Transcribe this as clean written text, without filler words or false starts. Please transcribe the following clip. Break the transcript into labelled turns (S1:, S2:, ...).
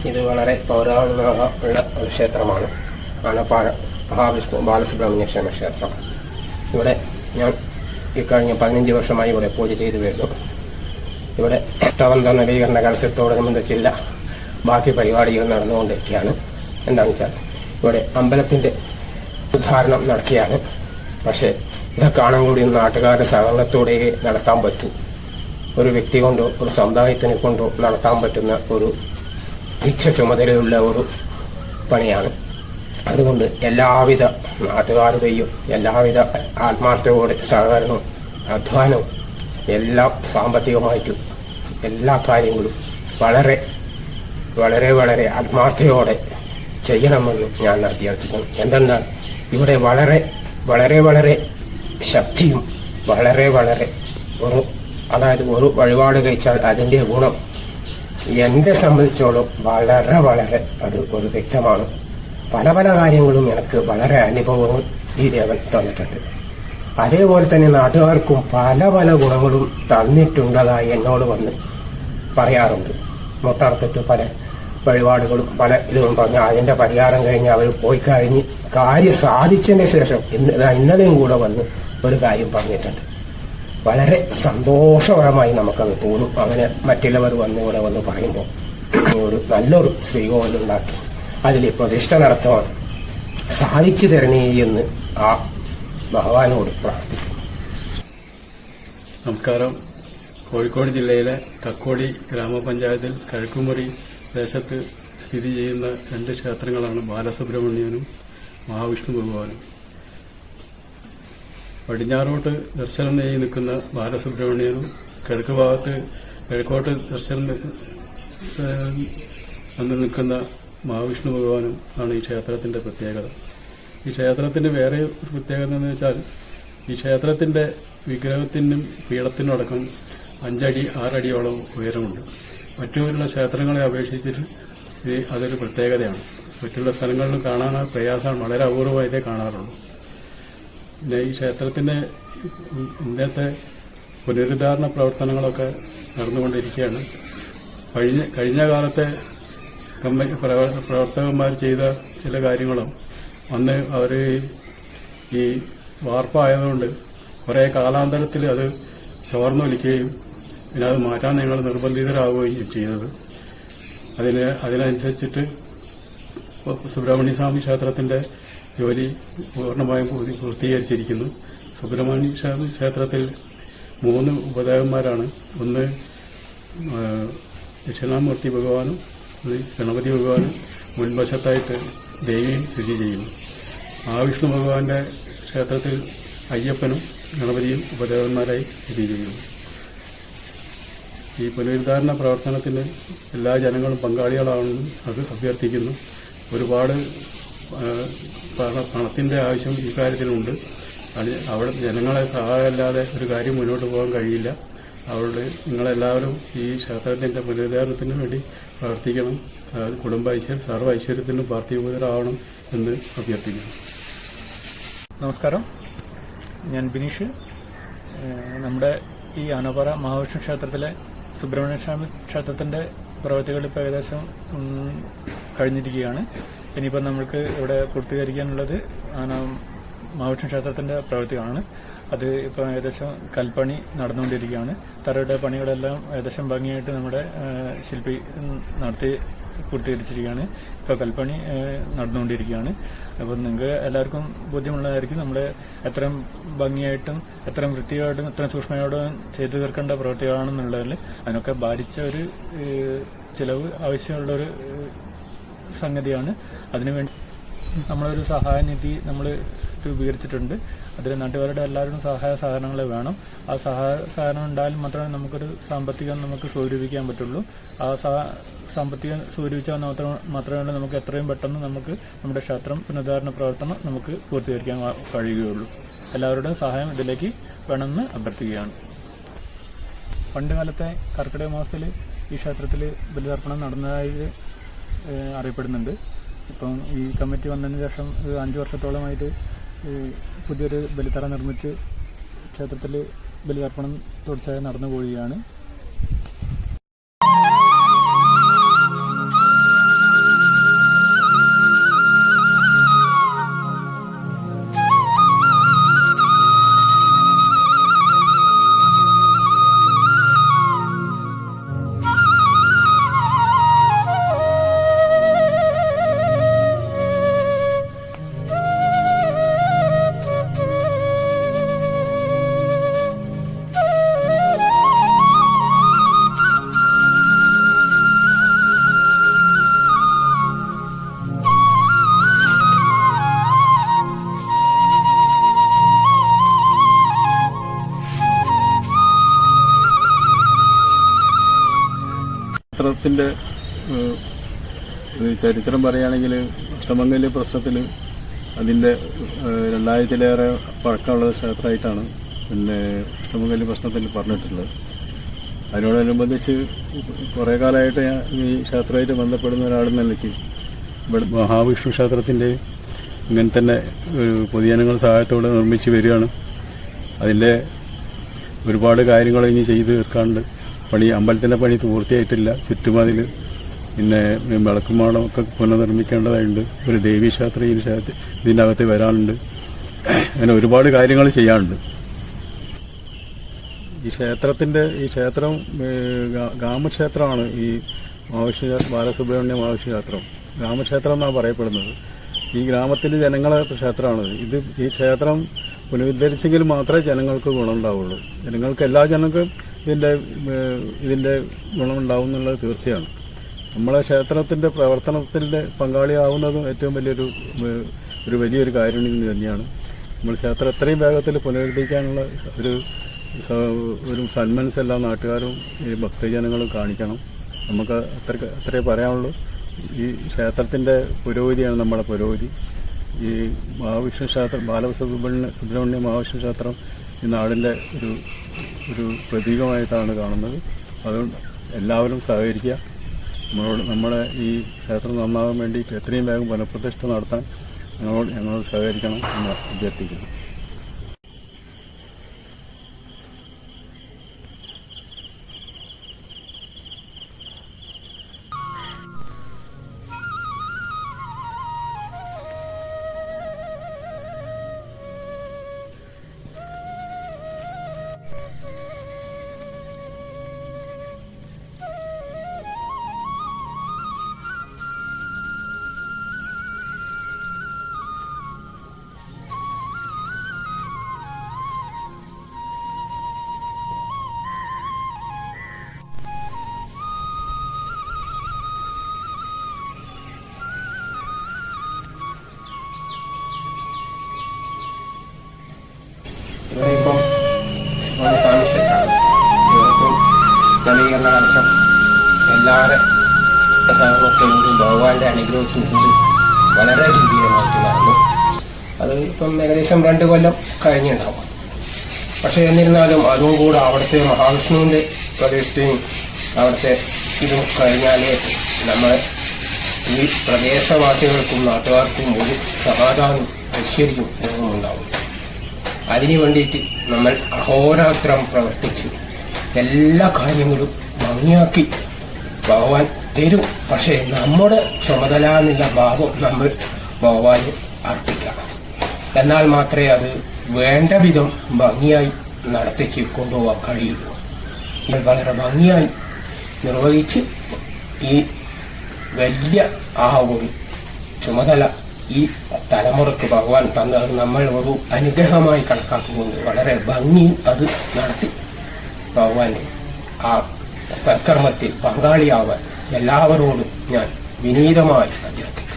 S1: ഇത് വളരെ പൗരാണികമുള്ള ഒരു ക്ഷേത്രമാണ്. ആനപ്പാറ മഹാവിഷ്ണു ബാലസുബ്രഹ്മണ്യ ക്ഷേത്രം. ഇവിടെ ഞാൻ ഇക്കഴിഞ്ഞ 15 വർഷമായി ഇവിടെ പൂജ ചെയ്തു വരുന്നു. ഇവിടെ അഷ്ടബന്ധ നവീകരണ കലശത്തോടനുബന്ധിച്ചില്ല ബാക്കി പരിപാടികൾ നടന്നുകൊണ്ടിരിക്കുകയാണ്. എന്താണെന്ന് വെച്ചാൽ ഇവിടെ അമ്പലത്തിൻ്റെ ഉദ്ഘാടനം നടക്കുകയാണ്. പക്ഷേ ഇതൊക്കെ കാണാൻ കൂടി നാട്ടുകാരുടെ സഹകരണത്തോടെ നടത്താൻ പറ്റൂ. ഒരു വ്യക്തി കൊണ്ടോ ഒരു സമുദായത്തിനെ കൊണ്ടോ നടത്താൻ പറ്റുന്ന ഒരു ദീക്ഷ ചുമതലയുള്ള ഒരു പണിയാണ്. അതുകൊണ്ട് എല്ലാവിധ നാട്ടുകാരുടെയും എല്ലാവിധ ആത്മാർത്ഥതയോടെ സഹകരണവും അധ്വാനവും എല്ലാം സാമ്പത്തികമായിട്ടും എല്ലാ കാര്യങ്ങളും വളരെ വളരെ വളരെ ആത്മാർത്ഥതയോടെ ചെയ്യണമെന്ന് ഞാൻ അഭ്യർത്ഥിക്കുന്നു. എന്തെന്നാൽ ഇവിടെ വളരെ വളരെ വളരെ ശക്തിയും വളരെ വളരെ ഒരു വഴിപാട് കഴിച്ചാൽ അതിൻ്റെ ഗുണം എന്നെ സംബന്ധിച്ചോളം വളരെ വളരെ അത് ഒരു വ്യക്തമാണ്. പല പല കാര്യങ്ങളും എനിക്ക് വളരെ അനുഭവങ്ങൾ ഈ ദേവൻ തന്നിട്ടുണ്ട്. അതേപോലെ തന്നെ നാട്ടുകാർക്കും പല പല ഗുണങ്ങളും തന്നിട്ടുള്ളതായി എന്നോട് വന്ന് പറയാറുണ്ട്. മുട്ടർത്തിട്ട് പല വഴിപാടുകളും പല ഇതും പറഞ്ഞ് അതിന്റെ പരിഹാരം കഴിഞ്ഞ് അവർ പോയി കഴിഞ്ഞ് കാര്യം സാധിച്ചതിന് ശേഷം ഇന്നലെയും കൂടെ വന്ന് ഒരു കാര്യം പറഞ്ഞിട്ടുണ്ട്. വളരെ സന്തോഷകരമായി നമുക്കത് തോന്നും. അങ്ങനെ മറ്റുള്ളവർ ഇവിടെ വന്ന് പറയുമ്പോൾ ഒരു നല്ലൊരു ശ്രീകോവിലുണ്ടാക്കി അതിൽ പ്രതിഷ്ഠ നടത്തുവാൻ സാധിച്ചു തരണേ എന്ന് ആ ഭഗവാനോട് പ്രാർത്ഥിക്കും.
S2: നമസ്കാരം. കോഴിക്കോട് ജില്ലയിലെ കക്കോടി ഗ്രാമപഞ്ചായത്തിൽ കിഴക്കുമുറി ദേശത്ത് സ്ഥിതി ചെയ്യുന്ന 2 ക്ഷേത്രങ്ങളാണ് ബാലസുബ്രഹ്മണ്യനും മഹാവിഷ്ണു ഭഗവാനും. പടിഞ്ഞാറോട്ട് ദർശനം നെയ്യി നിൽക്കുന്ന ബാലസുബ്രഹ്മണ്യനും കിഴക്കോട്ട് ദർശനം വന്ന് നിൽക്കുന്ന മഹാവിഷ്ണു ഭഗവാനും ആണ് ഈ ക്ഷേത്രത്തിൻ്റെ പ്രത്യേകത. ഈ ക്ഷേത്രത്തിൻ്റെ വേറെ ഒരു പ്രത്യേകത എന്ന് വെച്ചാൽ ഈ ക്ഷേത്രത്തിൻ്റെ വിഗ്രഹത്തിനും പീഠത്തിനും അടക്കം 5 അടി 6 അടിയോളം ഉയരമുണ്ട്. മറ്റുള്ള ക്ഷേത്രങ്ങളെ അപേക്ഷിച്ചിട്ട് അതൊരു പ്രത്യേകതയാണ്. മറ്റുള്ള സ്ഥലങ്ങളിലും കാണാൻ പ്രയാസമാണ്, വളരെ അപൂർവമായിട്ടേ കാണാറുള്ളൂ. പിന്നെ ഈ ക്ഷേത്രത്തിൻ്റെ ഇന്നത്തെ പുനരുദ്ധാരണ പ്രവർത്തനങ്ങളൊക്കെ നടന്നുകൊണ്ടിരിക്കുകയാണ്. കഴിഞ്ഞ കാലത്തെ പ്രവർത്തകന്മാർ ചെയ്ത ചില കാര്യങ്ങളും അന്ന് അവർ ഈ വാർപ്പായതുകൊണ്ട് കുറേ കാലാന്തരത്തിൽ അത് ചോർന്നൊലിക്കുകയും പിന്നെ അത് മാറ്റാൻ ഞങ്ങൾ നിർബന്ധിതരാകുകയും ചെയ്തത്. അതിനനുസരിച്ചിട്ട് സുബ്രഹ്മണ്യ സ്വാമി ക്ഷേത്രത്തിൻ്റെ ജോലി പൂർണ്ണമായും പൂർത്തീകരിച്ചിരിക്കുന്നു. സുബ്രഹ്മണ്യ സ്വാമി ക്ഷേത്രത്തിൽ 3 ഉപദേവന്മാരാണ്. ഒന്ന് ദക്ഷിണാമൂർത്തി ഭഗവാനും ഗണപതി ഭഗവാനും മുൻവശത്തായിട്ട് ദേവിയും സ്ഥിതി ചെയ്യുന്നു. മഹാവിഷ്ണു ഭഗവാന്റെ ക്ഷേത്രത്തിൽ അയ്യപ്പനും ഗണപതിയും ഉപദേവന്മാരായി സ്ഥിതി ചെയ്യുന്നു. ഈ പുനരുദ്ധാരണ പ്രവർത്തനത്തിന് എല്ലാ ജനങ്ങളും പങ്കാളികളാണെന്നും അത് അഭ്യർത്ഥിക്കുന്നു. ഒരുപാട് പണത്തിൻ്റെ ആവശ്യം ഈ കാര്യത്തിലുണ്ട്. അവിടെ ജനങ്ങളെ സഹായമല്ലാതെ ഒരു കാര്യം മുന്നോട്ട് പോകാൻ കഴിയില്ല. അതുകൊണ്ട് നിങ്ങളെല്ലാവരും ഈ ക്ഷേത്രത്തിൻ്റെ പുനരുദ്ധാരണത്തിന് വേണ്ടി പ്രവർത്തിക്കണം. സർവ്വ ഐശ്വര്യത്തിനും പാർത്ഥിവരാവണം എന്ന് അഭ്യർത്ഥിക്കുന്നു.
S3: നമസ്കാരം, ഞാൻ ബിനീഷ്. നമ്മുടെ ഈ ആനപ്പാറ മഹാവിഷ്ണു ക്ഷേത്രത്തിലെ സുബ്രഹ്മണ്യ സ്വാമി ക്ഷേത്രത്തിൻ്റെ പ്രവൃത്തികൾ ഇപ്പോൾ ഏകദേശം കഴിഞ്ഞിരിക്കുകയാണ്. ഇനിയിപ്പോൾ നമ്മൾക്ക് ഇവിടെ പൂർത്തീകരിക്കാനുള്ളത് മഹാവിഷ്ണു ക്ഷേത്രത്തിൻ്റെ പ്രവൃത്തിയാണ്. അത് ഇപ്പോൾ ഏകദേശം കൽപ്പണി നടന്നുകൊണ്ടിരിക്കുകയാണ്. തറയുടെ പണികളെല്ലാം ഏകദേശം ഭംഗിയായിട്ട് നമ്മുടെ ശില്പി നടത്തി പൂർത്തീകരിച്ചിരിക്കുകയാണ്. ഇപ്പോൾ കൽപ്പണി നടന്നുകൊണ്ടിരിക്കുകയാണ്. അപ്പോൾ നിങ്ങൾക്ക് എല്ലാവർക്കും ബോധ്യമുള്ളതായിരിക്കും നമ്മുടെ എത്രയും ഭംഗിയായിട്ടും എത്രയും വൃത്തിയായിട്ടും എത്രയും സൂക്ഷ്മയോടും ചെയ്തു തീർക്കേണ്ട പ്രവൃത്തികളാണെന്നുള്ളതിൽ അതിനൊക്കെ ഭാരിച്ച ഒരു ചിലവ് ആവശ്യമുള്ളൊരു സംഗതിയാണ്. അതിനുവേണ്ടി നമ്മളൊരു സഹായനിധി നമ്മൾ രൂപീകരിച്ചിട്ടുണ്ട്. അതിൽ നാട്ടുകാരുടെ എല്ലാവരും സഹായ സഹകരണങ്ങൾ വേണം. ആ സഹായ സഹകരണം ഉണ്ടായാലും മാത്രമേ നമുക്കൊരു സാമ്പത്തികം നമുക്ക് സ്വരൂപിക്കാൻ പറ്റുള്ളൂ. ആ സാമ്പത്തികം സ്വരൂപിച്ചാൽ മാത്രമേ നമുക്ക് എത്രയും പെട്ടെന്ന് നമുക്ക് നമ്മുടെ ക്ഷേത്രം പുനരുദ്ധാരണ പ്രവർത്തനം നമുക്ക് പൂർത്തീകരിക്കാൻ കഴിയുകയുള്ളൂ. എല്ലാവരുടെയും സഹായം ഇതിലേക്ക് വേണമെന്ന് അഭ്യർത്ഥിക്കുകയാണ്. പണ്ട് കാലത്തെ കർക്കിടക മാസത്തിൽ ഈ ക്ഷേത്രത്തിൽ ബലിതർപ്പണം നടന്നതായി അറിയപ്പെടുന്നുണ്ട്. ഇപ്പം ഈ കമ്മിറ്റി വന്നതിന് ശേഷം 5 വർഷത്തോളമായിട്ട് പുതിയൊരു ബലിത്തറ നിർമ്മിച്ച് ക്ഷേത്രത്തിൽ ബലിതർപ്പണം തുടർച്ചയായി നടന്നു പോവുകയാണ്.
S2: ക്ഷേത്രത്തിൻ്റെ ചരിത്രം പറയുകയാണെങ്കിൽ അഷ്ടമംഗല്യ പ്രശ്നത്തിൽ അതിൻ്റെ 2000-ലേറെ പഴക്കമുള്ള ക്ഷേത്രമായിട്ടാണ് പിന്നെ അഷ്ടമംഗല്യ പ്രശ്നത്തിൽ പറഞ്ഞിട്ടുള്ളത്. അതിനോടനുബന്ധിച്ച് കുറേ കാലമായിട്ട് ഞാൻ ഈ ക്ഷേത്രമായിട്ട് ബന്ധപ്പെടുന്ന ഒരാളെന്ന നിലയ്ക്ക് ഇവിടെ മഹാവിഷ്ണു ക്ഷേത്രത്തിൻ്റെ ഇങ്ങനെ തന്നെ ഒരു പൊതുജനങ്ങളുടെ സഹായത്തോടെ നിർമ്മിച്ച് വരികയാണ്. അതിൻ്റെ ഒരുപാട് കാര്യങ്ങൾ ഇനി ചെയ്ത് തീർക്കാണ്ട് അമ്പലത്തിൻ്റെ പണി പൂർത്തിയായിട്ടില്ല. ചുറ്റുമതിൽ പിന്നെ വിളക്കുമാടമൊക്കെ പുനർനിർമ്മിക്കേണ്ടതായിട്ടുണ്ട്. ഒരു ദേവീക്ഷേത്രം ഇതിൻ്റെ അകത്ത് വരാനുണ്ട്. അങ്ങനെ ഒരുപാട് കാര്യങ്ങൾ ചെയ്യാനുണ്ട്. ഈ ക്ഷേത്രം ഗ്രാമക്ഷേത്രമാണ്. ഈ ബാലസുബ്രഹ്മണ്യ മഹാവിഷ്ണു ക്ഷേത്രം ഗ്രാമക്ഷേത്രം എന്നാണ് പറയപ്പെടുന്നത്. ഈ ഗ്രാമത്തിലെ ജനങ്ങളെ ക്ഷേത്രമാണ് ഇത്. ഈ ക്ഷേത്രം പുനരുദ്ധരിച്ചെങ്കിൽ മാത്രമേ ജനങ്ങൾക്ക് ഗുണമുണ്ടാവുള്ളൂ. എല്ലാ ജനങ്ങൾക്കും ഇതിൻ്റെ ഗുണമുണ്ടാവും എന്നുള്ളത് തീർച്ചയാണ്. നമ്മളെ ക്ഷേത്രത്തിൻ്റെ പ്രവർത്തനത്തിൻ്റെ പങ്കാളിയാവുന്നതും ഏറ്റവും വലിയൊരു കാര്യം തന്നെയാണ്. നമ്മൾ ക്ഷേത്രം എത്രയും വേഗത്തിൽ പുനരുദ്ധരിക്കാനുള്ള ഒരു സന്മനസ് എല്ലാ നാട്ടുകാരും ഈ ഭക്തജനങ്ങളും കാണിക്കണം. നമുക്ക് അത്രേ പറയാനുള്ളൂ. ഈ ക്ഷേത്രത്തിൻ്റെ പുരോഗതിയാണ് നമ്മുടെ പുരോഗതി. ഈ മഹാവിഷ്ണു ക്ഷേത്രം സുബ്രഹ്മണ്യ മഹാവിഷ്ണു ക്ഷേത്രം ഈ നാടിൻ്റെ ഒരു പ്രതീകമായിട്ടാണ് കാണുന്നത്. അതുകൊണ്ട് എല്ലാവരും സഹകരിക്കുക. നമ്മളെ ഈ ക്ഷേത്രം നന്നാകാൻ വേണ്ടി എത്രയും വേഗം പുനഃപ്രതിഷ്ഠ നടത്താൻ ഞങ്ങളോട് സഹകരിക്കണം എന്ന് അഭ്യർത്ഥിക്കുന്നു.
S1: ഇവിടെ ഇപ്പം സാമിഷ്യത്താണ്. ഇവർക്കും നവീകരണ കലശം എല്ലാവരുടെ സഹകരണത്തോടും ഭഗവാന്റെ അനുഗ്രഹത്തോടും വളരെ ഗംഭീരമായിട്ട് നടന്നു. അത് ഇപ്പം ഏകദേശം 2 കൊല്ലം കഴിഞ്ഞിട്ടുണ്ടാവും. പക്ഷെ എന്നിരുന്നാലും അതും കൂടെ അവിടുത്തെ മഹാവിഷ്ണുവിൻ്റെ പ്രതിഷ്ഠയും അവിടുത്തെ ഇതും കഴിഞ്ഞാലേ നമ്മൾ ഈ പ്രദേശവാസികൾക്കും നാട്ടുകാർക്കും ഒരു സമാധാനം ഐശ്വര്യവും ഉണ്ടാവും. അതിനു വേണ്ടിയിട്ട് നമ്മൾ അഹോരാത്രം പ്രവർത്തിച്ച് എല്ലാ കാര്യങ്ങളും ഭംഗിയാക്കി ഭഗവാൻ തരും. പക്ഷേ നമ്മുടെ ചുമതല എന്നുള്ള ഭാവം നമ്മൾ ഭഗവാന് അർപ്പിക്കണം. എന്നാൽ മാത്രമേ അത് വേണ്ട വിധം ഭംഗിയായി നടത്തിച്ച് കൊണ്ടുപോകാൻ കഴിയുള്ളൂ. നമ്മൾ വളരെ ഭംഗിയായി നിർവഹിച്ച് ഈ വലിയ ഒരു ചുമതല ഈ തലമുറക്ക് ഭഗവാൻ തന്നത് നമ്മൾ ഒരു അനുഗ്രഹമായി കണക്കാക്കുകൊണ്ട് വളരെ ഭംഗി അത് നടത്തി ഭഗവാന്റെ ആ സൽക്കർമ്മത്തിൽ പങ്കാളിയാവാൻ എല്ലാവരോടും ഞാൻ വിനീതമായി അഭ്യർത്ഥിക്കുന്നു.